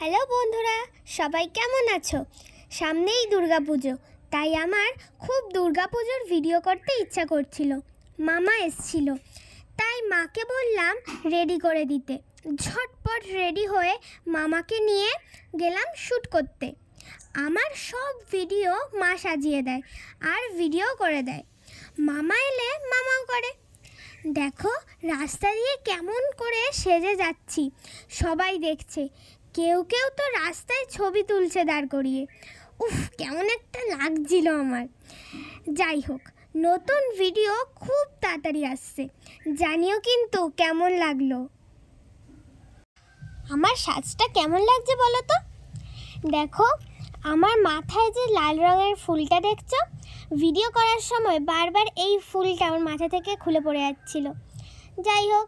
Hello বন্ধুরা, সবাই কেমন আছো? সামনেই দুর্গাপুজো, তাই আমার খুব দুর্গাপুজোর ভিডিও করতে ইচ্ছা করছিল। মামা এসছিল, তাই মাকে বললাম রেডি করে দিতে। ঝটপট রেডি হয়ে মামাকে নিয়ে গেলাম শ্যুট করতে। আমার সব ভিডিও মা সাজিয়ে দেয় আর ভিডিও করে দেয়। মামা এলে মামাও করে। দেখো রাস্তা দিয়ে কেমন করে সেজে যাচ্ছি, সবাই দেখছে। কেউ কেউ তো রাস্তায় ছবি তুলছে দাঁড় করিয়ে। উফ, কেমন একটা লাগছিল আমার। যাই হোক, নতুন ভিডিও খুব তাড়াতাড়ি আসছে, জানিও কিন্তু কেমন লাগলো। আমার সাজটা কেমন লাগছে বলো তো? দেখো, আমার মাথায় যে লাল রঙের ফুলটা দেখছো, ভিডিও করার সময় বারবার এই ফুলটা আমার মাথা থেকে খুলে পড়ে যাচ্ছিল। যাই হোক,